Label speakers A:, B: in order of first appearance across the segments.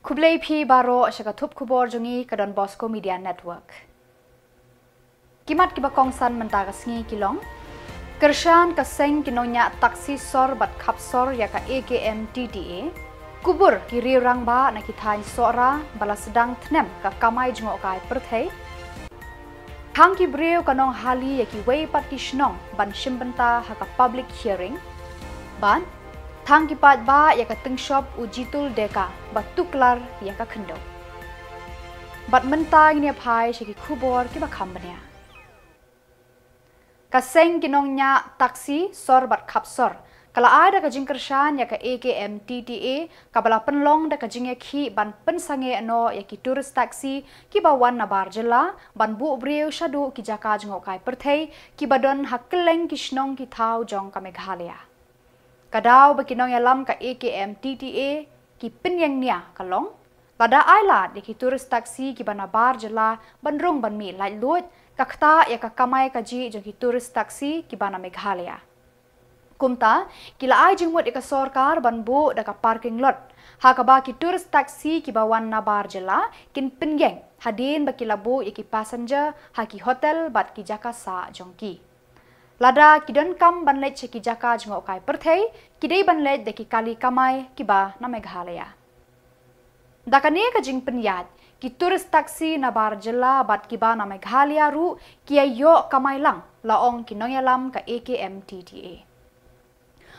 A: Kublai P Baro Shakatup Khuborjylla ke Donbosco Media Network. Kimat kibakongsan mentagasngi kilong. Kershan kaseng kinonya taksi sor bat kapsor ya ka AKM-TTA. Khubor kiri rangba na kithain sora bala sedang tnem ka kamai jngok kai perthei. Hang ki breu kanong hali ya ki wei pat ki shnong ban shimbenta ha ka public hearing. Ban thang ki pat ba ya ka tengshop ujitul deka batuklar ya ka khendo. Bat mentang ni phai shi ki Khubor ki ba khambania. Kaseng kinongnya taksi sor bat kapsor. Kala ada ka jingkershan ya ka AKM-TTA kabala penlong da ka jingeki ban pensange ano ya ki turis taksi ki bawan na Khuborjylla ban bu breu shadu ki jaka jngokai perthei ki badon hakkeleng ki shnong ki thau jong ka Meghalaya. Kadau bakinong ya lam ka AKM-TTA ki penyang nia kalong lada aila de ki turis taksi ki ban Khuborjylla ban rong ban mi lai lut kakta ya ka kamai ka ji jong ki turis taksi ki ban Meghalaya. Kumta kila ai jingmut ika sorkar banbu daka parking lot hakaba ki turis taksi ki bawan na Khuborjylla kin pengyeng hadin baki labu iki passenger haki hotel bat ki jaka sa jongki lada ki don kam banlet ki jaka jngok kai perthei ki dei banlet de ki kali kamai ki ba na Meghalaya dakane ka jing penyat ki turis taksi na Khuborjylla bat ki ba na Meghalaya ru ki ayo kamai lang laong ki noyalam ka AKM-TTA.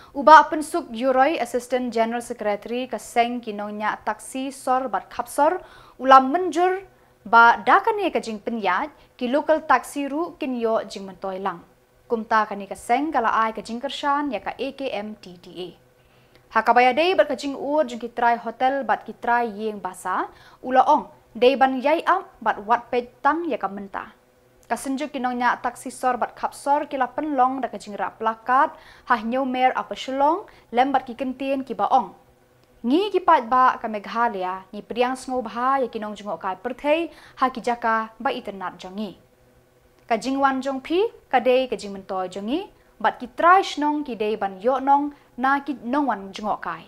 A: Uba pensuk Yuroi Assistant General Secretary kaseng kinonya taksi sor bat kapsor ulam menjur ba dakane ka jing penyat ki local taksi ru kinyo jing mentoy lang. Kumta kani kaseng kala ai ka jing kershan ya ka AKM-TTA. Hakabaya dei bat ka jing ur jing kitrai hotel bat kitrai yeng basa ulaong dei ban yai am bat wat pet tang ya ka menta. Kasenjuk kinongnya taksi sor bat kapsor kila penlong da kajingra plakat hah mer apa Shillong lembat ki kentien ki baong. Ngi ki pat ba ka Meghalaya ni priang sngo bha ya kinong jngok kai perthei ha ki jaka ba internet jongi. Ka jingwan jong phi ka dei ka jing mentoy jongi bat ki trai snong ki dei ban yo nong na ki nongwan jngok kai.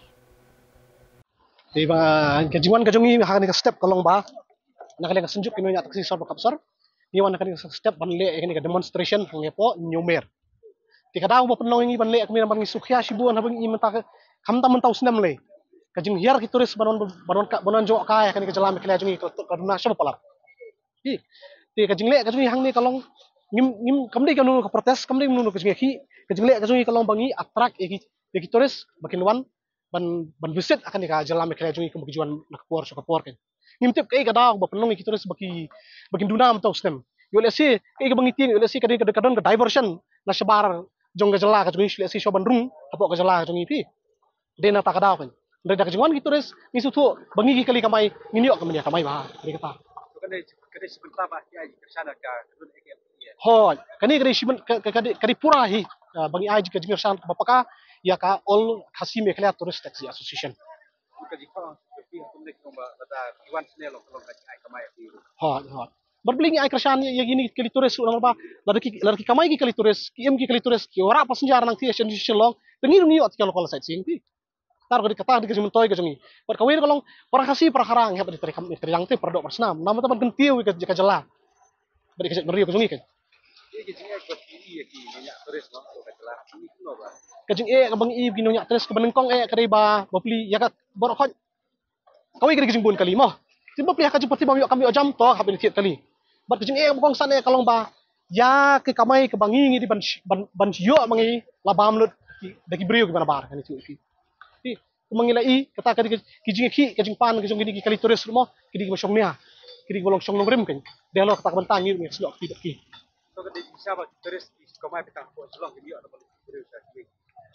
B: Di ba ka jingwan ka jongi ha ni ka step kalong ba nakale ka senjuk kinongnya taksi sor bat kapsor. Iwan akan step banle ini ke demonstration hangepo nyomer. Tika daw mo penlong ini banle kami naman sukya sibuan habang i menta kamta mentau sendam le. Kajing hiar ki turis banon jo ka kan ke jalan kele jungi kaduna sya palap. Ti kajing le kajing hang ni kalong ngim kamdi ka nunu ka protes kamdi nunu kajing ki kajing le kajing kalong bangi attract ki turis bakin wan ban visit akan ka jalan kele jungi kemajuan nak Khubor kan. Ngimtip kay kada ba penlong ki turis bakin dunam tau stem. Yo lesi kay bangitin yo lesi kadon ka diversion na sebar jong Jylla ka jungi lesi soban rung apo ka Jylla jungi pi. Dena ta kada kan. Ndai ka jingwan ki turis misu tu bangi ki kali kamai nginiok ka menya kamai ba kali kata.
C: Kadai sebentar bah ya kesana ka kadon AKM.
B: Ho kani kadi pura hi bangi ai ka jingir san bapaka ya ka all khasi Meghalaya Tourist Taxi Association. Hot. Berbeli ai kersan ya gini kali turis ulang apa lari kamai ki kali turis ki kali turis ki ora passenger nang ti Shillong tengir ni ot kalau sightseeing ti tar kali kata di mentoy ke jungi per kawin kalong para khasi para harang ya dari yang ti per dok persnam nama teman kentiu ke Jylla beri ke meriu ke jungi kan kajing bang i ginonya turis ke benengkong kadai ba beli ya ka borok kawin kali kajing bun kali mah tiba pihak kajing pati bang kami jam to habis tiap kali bat kajing bukong sana kalong ba ya ke kamai ke bangi di ban yo mangi labam lut daki brio ke bar kan itu ti mangilai kata kajing pan kajing gini kali turis rumah kidi masong nia kidi bolong song nongrim kan dia lo kata bentang ni selok tidak ki
C: so kadi siapa turis kamai petang ko Shillong kidi ada brio sa ki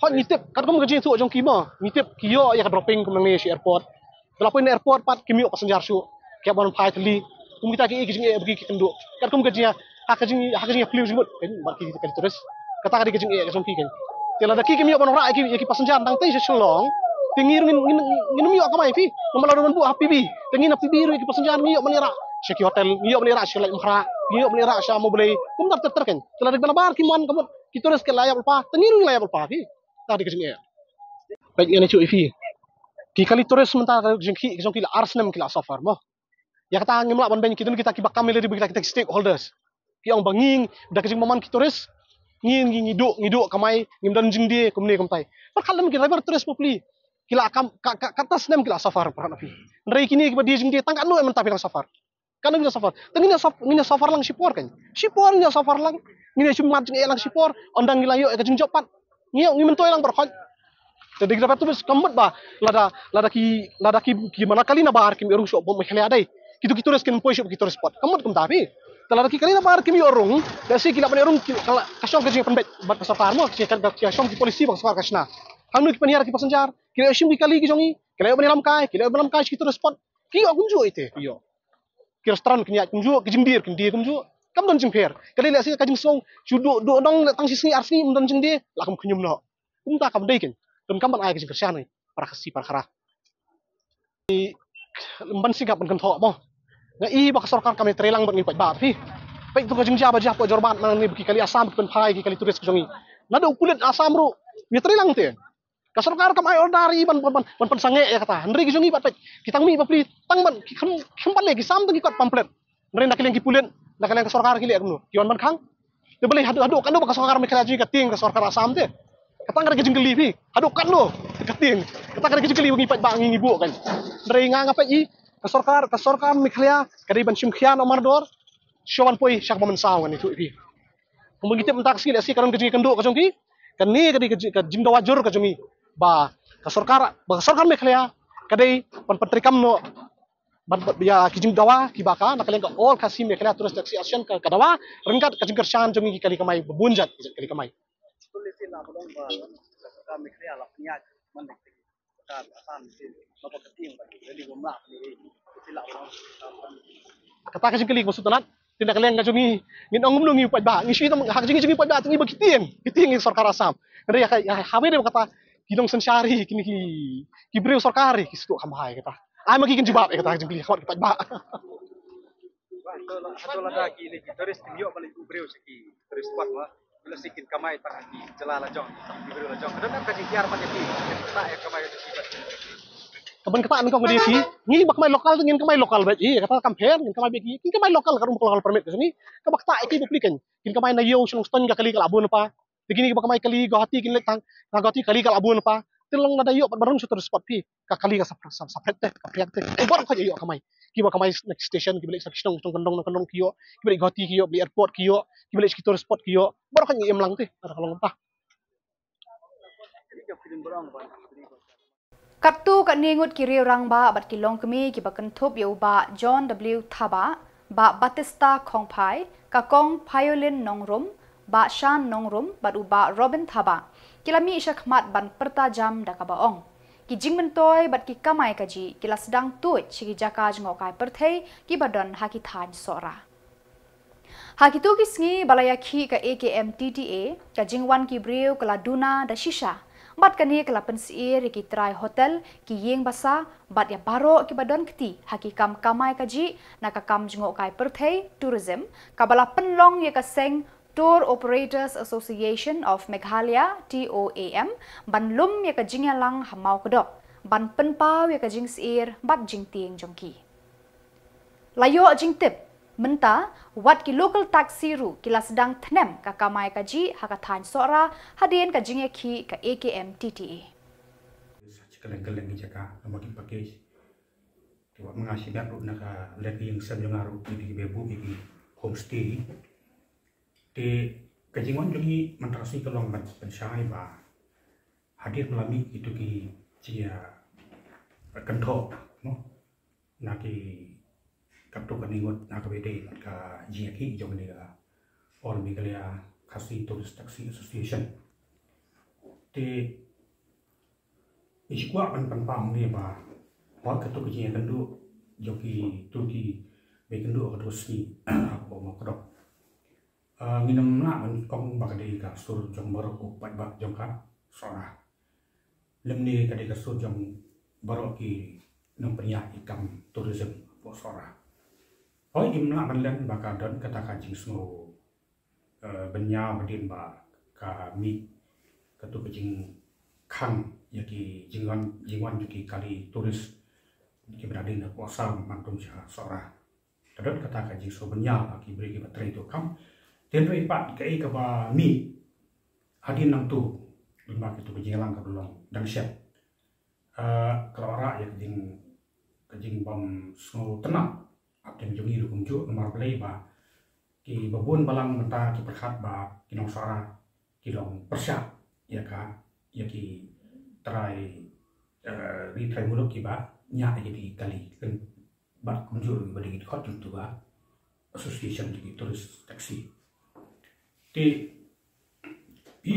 B: hot nitip kat kum kajing tu jong kima nitip kiyo ya ka dropping kum nang si airport Dalapun airport pat kimio passenger su kaya bon pai tali kum kita ki kajing bagi kenduk kat kum kajing hakajing flu jimut kan bagi kita turis kata kadi kajing kajong ki kan tela daki kimio bon ra ki passenger nang tai Shillong tingir ngin mio kamai fi nomala don bu happy bi tingin happy bi ki passenger mio menira syaki hotel mio menira syalai mkhra mio menira sya mo boleh kum ter kan tela dak balabar kimon kamut ki turis ke layap pa tingir layap pa fi tadi kajing baik ini cu fi kali turis sementara jengki la arsnem kila safar mo ya kata ngimla ban ben kita kibak kamil di kita stakeholders ki ong banging dak jeng maman ki turis ngiduk kamai ngimdan jing die kumne kumtai par kalam ki river turis popli kila kam katas nem kila safar par napi ndai kini ki di jing die tangkan no men tapi safar kan ngina safar ngina safar lang sipor kan sipor ngina safar lang ngina cuma jing lang sipor ondang ngilayo ka jing jopat ngimen toy lang berkhot jadi kita tu kembut ba lada ki mana kali na bahar kimi urung shop Meghalaya dai kitu turis kin poi shop turis spot kembut kum tapi lada ki kali na bahar kimi urung dasi kila pan urung kala kasyong ka jing penbet bat pasar mo ki kan kasyong ki polisi bang safar kasna hanu ki paniar ki pasenjar kila shim ki kali ki jongi kila ban lam kai ki turis spot ki yo kunju ite yo ki restaurant ki nyak kunju ki jingdir kunju kam don jing per kali la si ka jing song chudu do dong tang sisni arsni don jing de la kam khunyum no kum ta kam dei kin dan kapan ayah kerja kerja ni para kasih para kara lemban sigap dan kentok mo nga i bak sarkar kami trelang bang ipat ba pi pai tu kajing jaba japo jorban mang ni kali asam pen pai kali turis kujongi nada ukulit asam ru ni trelang te ka sarkar kam ay ordari ban sange ya kata ndri kujongi pat kita mi bapli tangman kim lagi sam tu ikut pamphlet ndri nak ki pulen nak ka sarkar kili agnu kiwan ban khang te beli hadu kan bak sarkar mi kala kating ka sarkar asam te kata ngada kejeng geli pi aduk kan lo keting kata ngada kejeng geli ngipat bang ngibu kan dari nga ngapa i ka sarkar Meghalaya kadai ban sim khian omar dor showan poi syak bamen saw kan itu pi kumungite mentak ski si karon kejeng kendo ka jongki kan ni kadai ka jing dawajur ka jongi ba ka sarkar Meghalaya kadai pan patrikam no ban ya kijing dawa kibaka nakaleng ka all khasi Meghalaya terus taksi asian ka dawa rengkat ka jing kershan jongi kali kamai bebunjat kali kamai
C: sila bolong ba ka Meghalaya la pnya man nek ka asan sin no pa kating ba jadi gumla ni sila bolong
B: kata kasi kali maksud tanat tindak kaleng ngajungi ngin ong mlungi pat ba ngisi tam hak jingi pat ba tingi kiting sarkar asam kada ya habe de kata kinong sensyari kini ki breu sarkari ki stu kamai kata ay magiging jibab kata jingi khawat pat ba
C: atau lada ki ni turis timyo balik breu siki turis spot ma bila sikin kamai tak di Jylla la jong di breu la jong kada ka jiar pa ni ta e kamai di
B: kaban kata ni ko ngadi ki ngi bak mai lokal ngin kamai lokal ba i kata kamper ngin kamai beki kin kamai lokal karum lokal permit sini ka bak ta ki buplikan kin kamai na yo sung ston ga kali kala abun pa begini bak kamai kali gahati kin letang gahati kali kala abun pa tilong nada yo barang sutur spot pi ka kali ka sapret te ka priak te bor ka yo kamai ki bak kamai next station ki balik sa kisong kandong kiyo ki balik gahati kiyo beli airport kiyo ki balik skitur spot kiyo bor ka ngiem lang te ada kalong pa
A: Kartu kat ningut kiri orang ba bat kilong kemi ki bakentup yau ba John W Thaba ba Batista Kongpai ka Kong Violin Nongrum ba Shan Nongrum bat uba Robin Thaba kilami isyakmat ban pertajam da kabaong ki jingmentoy bat ki kamai kaji kila sedang tuit sigi jaka jengokai perthei ki badon haki than sora haki tu kisngi balaya ki ka AKM TTA ka jingwan ki breu kala duna da shisha bat kani kala pensiir ki trai hotel ki yeng basa bat ya baro ki badon keti haki kam kamai kaji naka kam jengo kai perthei tourism kabala penlong ya ka seng Tour Operators Association of Meghalaya TOAM ban lum ya ka jingyalang hamau kedok ban penpau ya ka jingsiir bat jingtieng jongki layo jingtip menta wat ki local taxi ru kila sedang tenem ka kamai kaji haka than sora hadien ka jingye ki ka AKM TTA
D: keleng-keleng jaka makin pakai tiwak mengasih dak ru naka lagi yang sendengaru di bebu di homestay di kajingon jogi mantrasi kelong ban pensyai ba hadir melami itu ki cia kentok no naki kapto kaningot nakabede ka jiaki jong ni all Meghalaya Khasi Tourist Taxi Association te isikwa pan ni ba wal kato ka jiaki kandu joki tuki be kandu ka dosni ako mo kodok nginam na kong bakade ka sur jong barok ko pat bak jong ka sora lemni kade ka sur jong barok ki nang penya ikam tourism po sora oi imna banlen baka don kata kajing snow benya badin ba ka mi katu kajing khang ki jingwan ki kali turis ki berada di kuasa mantum seorang terus kata kaji sobennya ki beri ki baterai itu kam tentu ipat ke ba mi hadin nang tu lemah itu kejelang ke belong dan siap kalau orang ya kejing bom snow tenang apa yang jungi dukum ju nomor play ba ki babun balang mentah ki perkat ba ki nong suara ki long persiap ya ka ya ki try retry muluk ki ba nya jadi kali kan ba kunjur ba di khot tu ba association di turis taxi ti i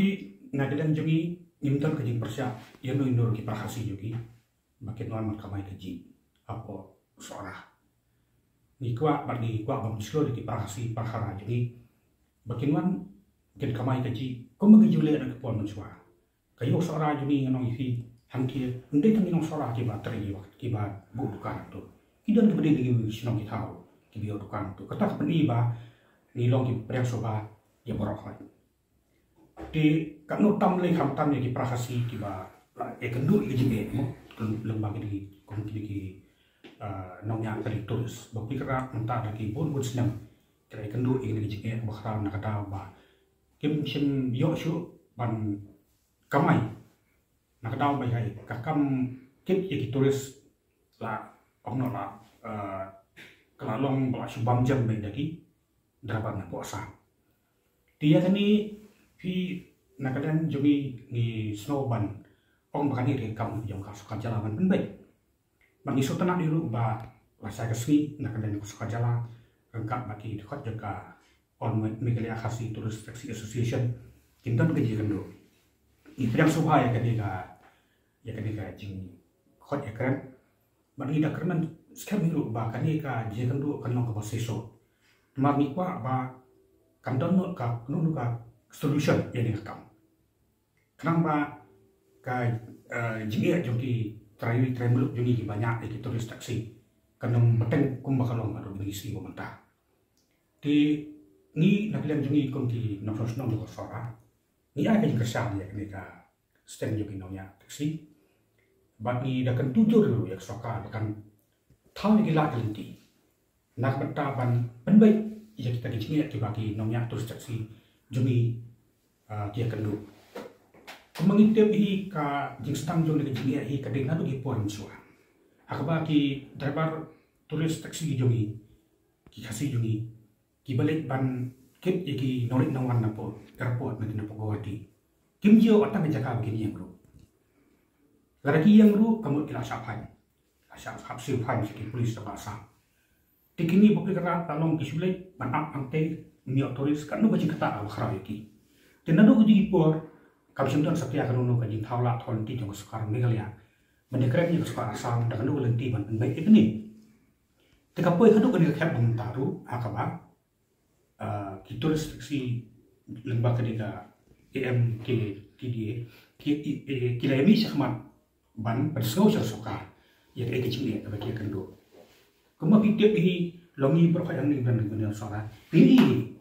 D: nagadan jungi nimtan kejing persiap ya no indur ki perhasi jugi makin lama kamai keji apa suara ni kuat bagi kuat bang seluruh di perhasi perhara jadi bakinwan ken kamai keji ko magi jule na kepon mensuara kayo suara jadi nong isi hangki ndai tangi nong suara ki bateri ki ba bu dukan tu kidan ke bedi di sinong ki tahu ki bio dukan tu kata peni ba ni long ki priang soba ya borok di kanu tam le kham tam ki prahasi ki ba e kendu ki jime mo lembang ki komiti ki nong yang kali tulis bukti kerak mentah lagi pun senang kira kendu ini jime bakal nak kata ba kim sim yo shu ban kamai nak kata ba hai kakam kit ki tulis la ongno la kelalong ba subam jam be lagi darapan puasa dia tani pi nakadan jumi ni snowban ong bakani rekam yang kasukan jalan penbaik bagi sutana diru ba rasa kesni nakadan kasukan jalan rengkap bagi dekat jaga on Meghalaya khasi tourist taxi association kintan keji kendo ini yang subha ya kadika jing khot ekran bagi dak kerman skam diru ba kadika je kendo kanong ka baseso mami kwa ba kandon ka nunu ka solution yang direkam. Kenapa kai jingga joki terayu tremuluk joki banyak di turis taksi karena beteng kumbakalong atau berisi komentar. Di ni nak bilang joki konti nafas nong joko sora. Ni ada yang kesan ya ketika stand joki nongnya taksi. Bagi dakan tujuh dulu ya soka bahkan tahu yang gila kelinti. Nak bertaban penbaik ya kita dijingga bagi nongnya turis taksi. Jumi dia kendu. Mengitip hi ka jing stang jong dengan jing hi ka ding nadu ki pon suah. Akaba ki driver tulis taksi jongi ki khasi jongi ki balik ban kip ki nolik nawan na po airport na Khuborjylla. Kim jio atang jaka begini yang ru. Laraki yang ru kamu kila sapan. Asap hapsi pan siki polis ta basa. Tikini bukti kara talong ki sulit ban ap angte mi otoris kan no baji kata akhra yaki. Tenado uji por kapsimton satya karono kajing thawla thonti jong sukar Meghalaya mendekret ni sukar asam dan no lenti ban baik ini tekapoi hadu kan khap bum taru akaba kituris taksi lembak kedika NEHU kilemi sakmat ban persau sukar ya ke kecil ya bagi kendo kuma pitip hi longi berkhayang ni dan dengan sora ini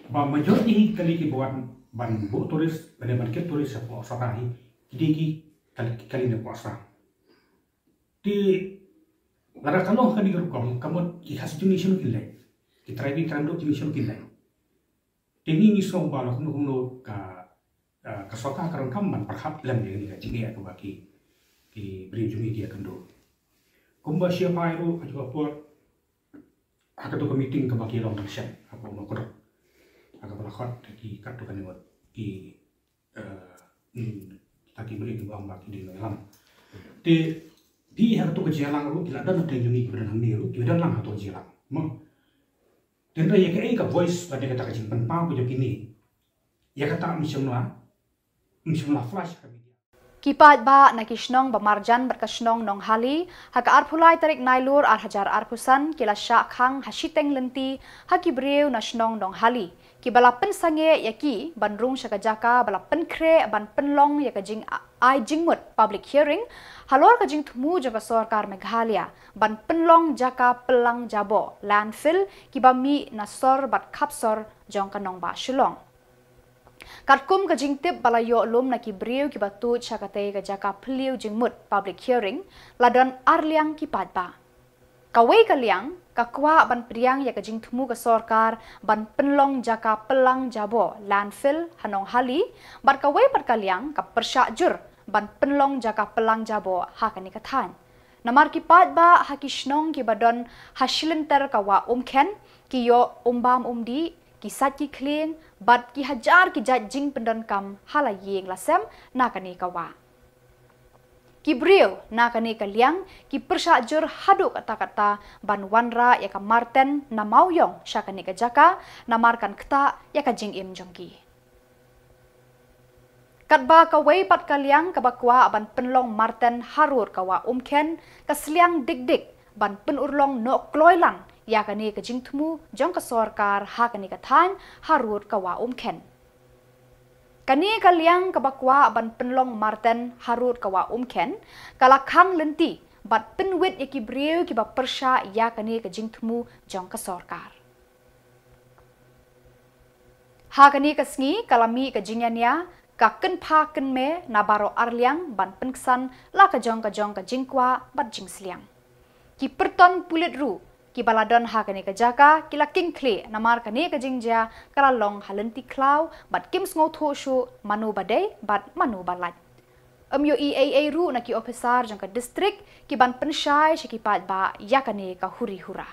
D: ba majority kali ki buat ban bu turis ban ke turis apa sarahi kidi kali ne puasa di lara kalau kan di grup kamu ki khas jenis sunu kilai ki trabi trando jenis sunu kilai ini so ba lo kuno ka soka karon kam ban perhap lam ni ka jingi aku baki ki beri jumi dia kendo kumba siapa itu juga por aku tu meeting ke baki long tersiap apa mau kodok agak berlakuan di kartu kan buat di taki beli di bawah baki di dalam di hari tu kejalan lu tidak ada nanti juni berdan biru tidak lang atau jalan mau dan raya ke voice pada kata kecil penpau kejap ini ya kata misalnya flash kami
A: Kipat ba nakisnong bamarjan berkasnong nong hali haka arpulai tarik Nailur hajar arpusan kila syak khang hasiteng lenti haki breu nasnong nong hali kibalapen sange yaki banrung syakajaka balapen kre ban penlong yakajing ai jingmut public hearing halor kajing thumu jaga sarkar Meghalaya ban penlong jaka pelang jabo landfill kibami nasor bat khapsor jong kanong ba Shillong. Katkum ka jingtip balayo lom na ki briu ki batu chakate ka jaka peliu jingmut public hearing ladon arliang ki padba. Kawai kaliang kakwa ban priang ya ka jingtmu ka sorkar ban penlong jaka pelang jabo landfill hanong hali bat kawai pat kaliang ka persyakjur ban penlong jaka pelang jabo hakani kathan. Namar ki padba haki shnong ki badon hashlinter kawa umken ki yo umbam umdi kisat ki kling bat ki hajar ki jajing pendon kam halayeng lasem nakani kawa. Ki briu nakani kaliang ki persyakjur hadu kata-kata ban wanra ya ka marten na mauyong syakani ka jaka namarkan keta ya ka jing im jongki. Katba kawai pat kaliang kabakwa ban penlong marten harur kawa umken kasliang dik-dik ban penurlong no kloilan ya kani ka jingtmu jong ka sorkar hakani ka than harur kawa umken. Kani kaliang kabakwa ban penlong marten harur kawa umken kalakhang lenti bat penwit ya ki briu ki ba persya ya kani ka jingtmu jong ka sorkar. Hakani ka sngi kalami ka jingyanya ka kenpa kenme nabaro arliang ban penksan la ka jong ka jingkwa bat jingsliang. Ki perton pulit ru ki baladon hakani ka jaka kila king kle namar kani ka jingja kalalong halenti klau bat kim sngo thoshu manu badai bat manu balat. Yo EAA ru na ki officer jong ka district ki ban pensyai shiki pat ba yakani ka huri hura.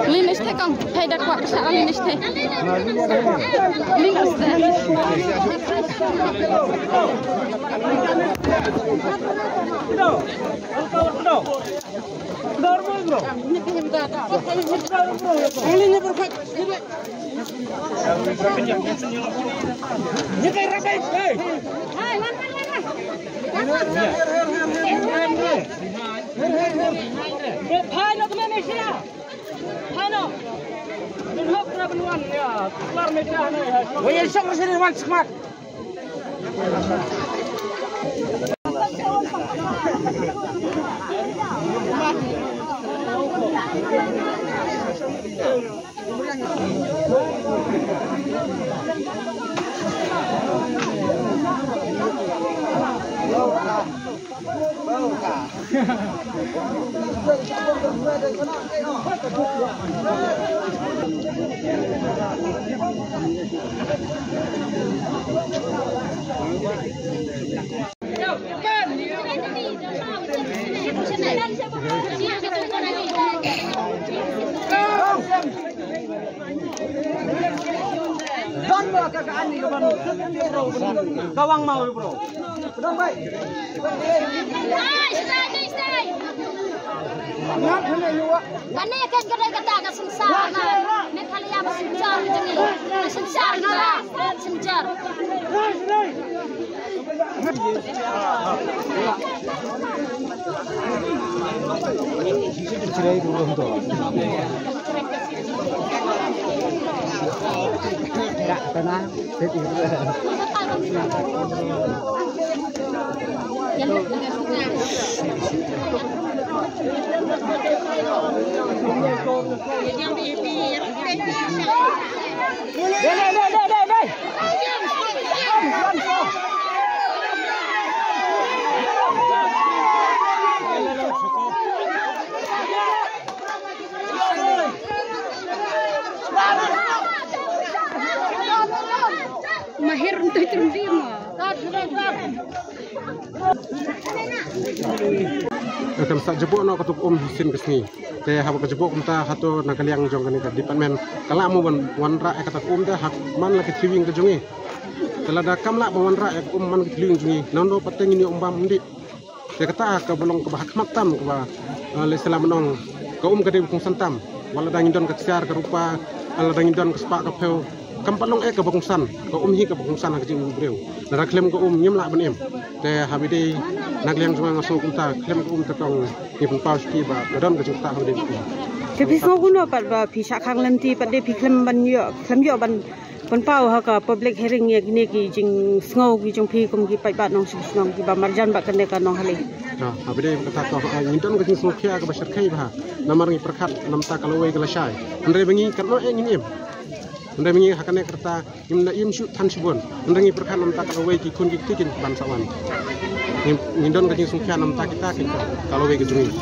E: Linis teh kang, hei dak kuat kesal linis teh. Linis teh.
F: Kawang mau bro. Sudah baik.
E: Kani kan kadang kata ke sengsara, Meghalaya bersengsara jadi, sengsara sengsara.
F: Cerai dulu untuk. Tak tenang.
E: Mahir untuk terima.
G: Akan sak jebuk nak ketuk hisin kesini. Teh haba kejebuk kita hatu nak kaliang jong kani ke departmen. Kalau mu wan ra kata teh hak man lagi triwing ke jongi. Kalau dah kam lah wan ra man ke triwing jongi. Nando pateng ini umbam ndi. Teh kata ke belong ke bahak matam ke ba le salam nong ke ke di bung santam. Wala dah ngidon ke siar ke rupa, wala dah ngidon ke spak ke peu. Kampalong ke bungsan, ke hi ke bungsan ke jing breu. Dah klem ke nyem lah benem. Teh habide nak liang cuma ngasuk kita klem ke tetong di pun paus ki ba gadon ke kita habide.
H: Tapi semua guna pada pihak kang lenti pada pihak klem yo ban pau ha ka public hearing ya gini ki jing ngau ki jong pi kum ki pai bat nong song ki ba marjan ba kene ka nong hale.
G: Nah, habide kata ko ngidon ke jing sokya ke basar kai ba. Namar ngi perkat namta kalau we gelasai. Andre bengi karno ngim. Anda mengi hakane kerta imna im shoot tan sibon anda ngi perkan nam tak away ki kun ki tikin bansawan ngindon ka sungkya nam tak kita kalau we gejungi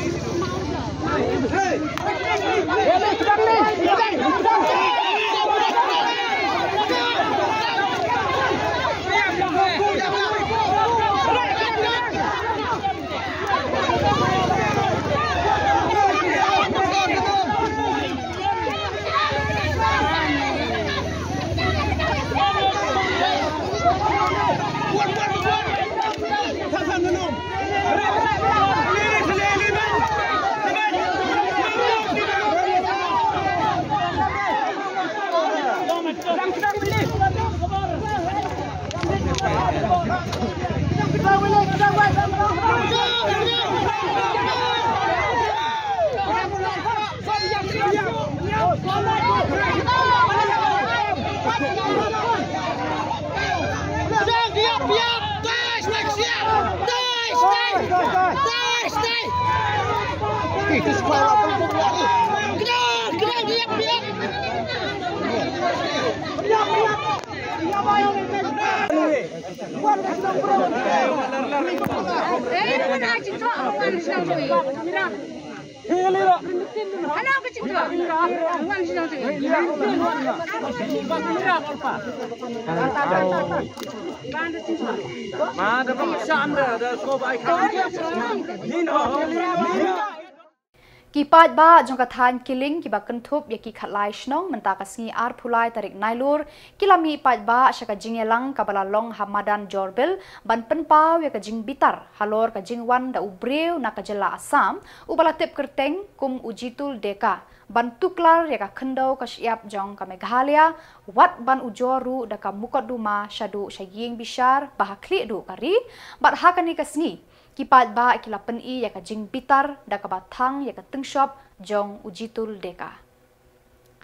A: Kipat ba jong kathan killing kiba kentup ya ki khatlai shnong menta kasngi ar phulai tarik Nailur kilami pat ba shaka jingelang kabala long hamadan jorbel ban penpau ya ka jing bitar halor ka jingwan da ubreu na ka Jylla Assam ubala tip kerteng kum ujitul deka ban tuklar ya ka khendau ka siap jong ka Meghalaya wat ban ujoru da ka mukot duma shadu shaying bishar bahakli du kari bat hakani kasngi kipat ba ikila peni ya ka jing bitar da ka bathang ya ka tengshop jong ujitul deka.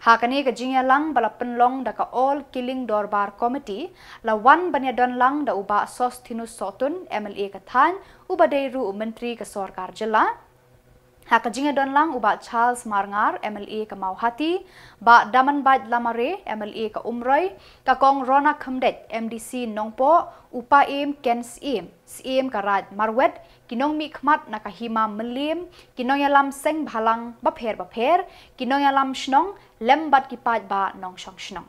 A: Hakani ka jingelang bala penlong da ka all killing dorbar committee la wan banyadon lang da uba Sostinus Sotun MLA kathan uba deiru menteri ka sarkar Jylla. Haka jingadon lang uba Charles Marngar MLA ka Mauhati, ba Daman Bait Lamare MLA ka Umroy, ka kong Rona Khamdet MDC Nongpo, upa im Ken Siem ka Raj Marwet, kinong mi khmat na kahima melim, kinong yalam seng bhalang bapher, kinong yalam shnong lembat kipat ba nong shong shnong.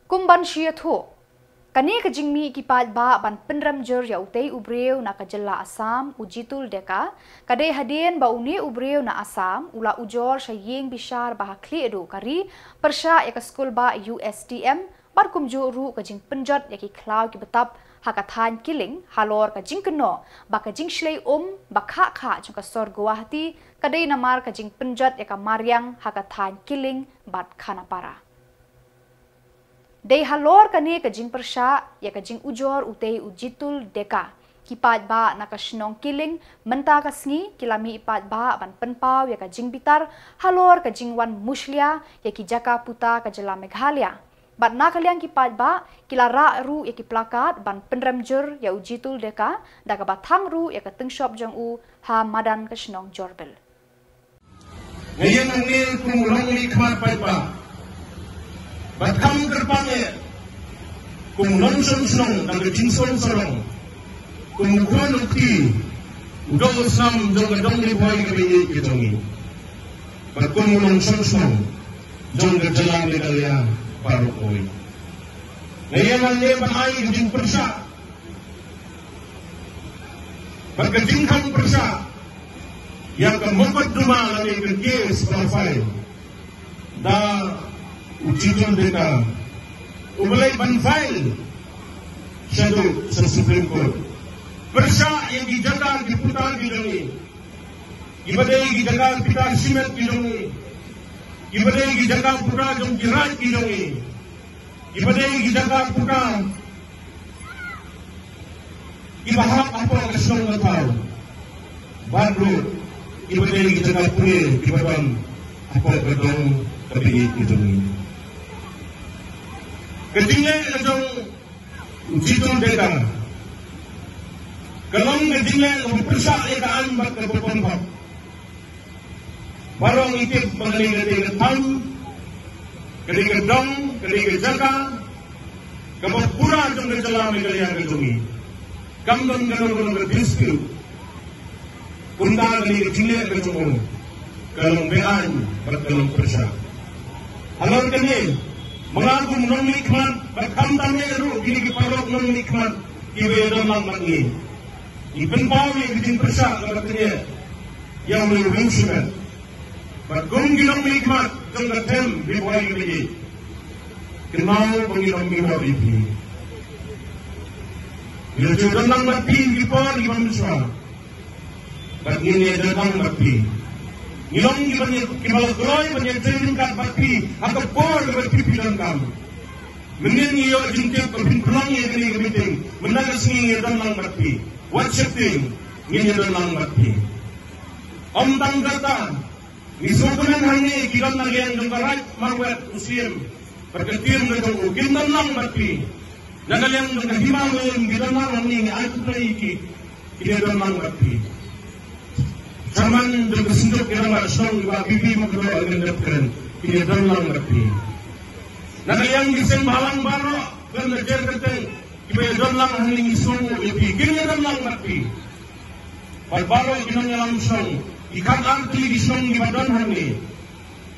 A: Kumban shia thu kani ka jingmi kipat ba ban penram jor ya utei ubreu na ka Jylla Assam ujitul deka kade hadien ba uni ubreu na Assam ula ujor shaying bishar ba hakli edu kari persha ya ka skul ba USTM par kumju ru ka jing penjot ya ki klau ki betap hakathan killing halor ka jing keno ba ka jing shlei ba kha jong ka sor Guwahati kade namar ka jing penjot ya ka Maryang hakathan killing bat khana para. Dei halor kani ka jing persha ya ka jing ujor utei ujitul deka kipat ba na ka Shillong kiling menta ka sngi kilami ipat ba ban penpau ya ka jingbitar halor ka jingwan muslia ya ki jaka puta ka Jylla Meghalaya. Bat na kaliang kipat ba kilara ru ya ki plakat ban penremjur ya ujitul deka da ka batang ru ya ka tengshop jong u ha madan ka Shillong jorbel.
I: Ngayon ang nil kumulong ni kmarpay pa. Bat kam kerpangnya kumulong song ang jinsong sorong. Kumukuan ukti udong sam dong gadong ni boy kabiye kitongi. Bat kumulong song dong Jylla Meghalaya paru koi. Ngayon ang nil banay gajing persa. Bat gajing kang persa yang kemudian rumah lagi kerkes profil da ujian deka ubalai ban file shadow sa Supreme Court persa yang dijaga diputar bidongi ibadai dijaga pitar simet bidongi ibadai dijaga putar jong jirai bidongi ibadai dijaga putar ibahak apa kesong tahu baru ibadai kita nak pulih ibadam apa gedong tapi itu ni. Ketinggalan gedong ujian deka. Kalau ketinggalan berpersak lekaan mak berpompak. Barang itu mengenai ketinggalan tahu, ketinggalan gedong, ketinggalan jaga, kemapura jong Jylla Meghalaya gedongi. Kamdon gedong berdispute. Punta dari Jylla ke Khubor, kalong bean berkalong persa. Alor kini mengaku menong nikmat, berkam tanya ru kini kiparok menong nikmat, ibe dalam mangi. Iben pawi bikin persa katanya yang melubing surat. Berkum gilang nikmat kenggatem di bawah ini. Kenal pengilang mewah ini. Bila dalam mati kipar di manusia. But ini datang bakti. Ilong kibal kloy banyak training kat bakti. Atau por bakti pilang kam. Menin iyo jingkep kepintulang ye kini kemiting. Menagas ni datang bakti. What shifting? Ini datang bakti. Om tang kata. Nisukunan hangi kilang nagian jengkarat marwet muslim. Perketim datang ukin datang bakti. Nagaliang nagahimawin gidanang hangi ay kutraiki. Ini datang bakti. Zaman berkesentuh kira marsong dua bibi makro agenda keren ini dalam ngerti. Nak yang disen balang baro kan najar keteng ibe dalam haling isungu ibi kini dalam ngerti. Bal baro kinang langsung ikan arti disong di badan hangi.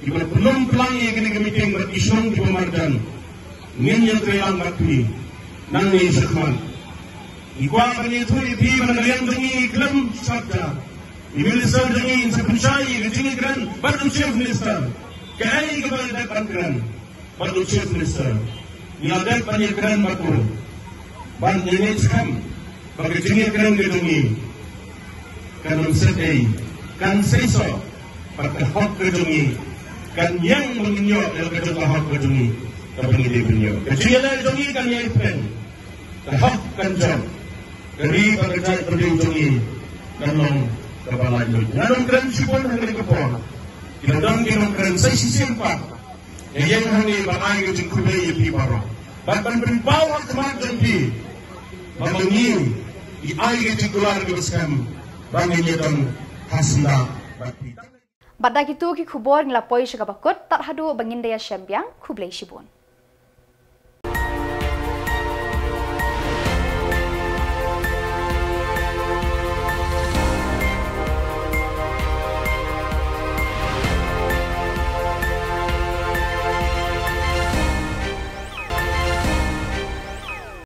I: Iba belum pelangi kini kemiting berkisong di pemardan. Ngin yang kaya ngerti nangi sekman. Ikwa itu ibi menalian dengi klem sabda. Minister dengan sepenuhnya begini kan, baru chief minister. Kaya kepada depan kan, baru chief minister. Yang depan kan baru. Ban ini kan, begini kan gedungi. Kan sedih, kan seso, pada hak gedungi. Kan yang menginyok dalam kedua hak gedungi, tapi ini beliau. Kecilnya gedungi kan yang pen, hak kan jam. Dari pada jam gedungi, kan long. Kepala itu. Ngadong keren sipon hari kepon. Kinadong keren saya sisimpa. Yang hari bangai ke jengkube yepi baro. Bahkan beribawa kemarin di memengi di air ke jengkular ke beskam. Bangai nyedong hasna.
A: Badak itu ki Khubor ngelapoi syakabakut tak hadu bangin daya syambiang kublai sibun.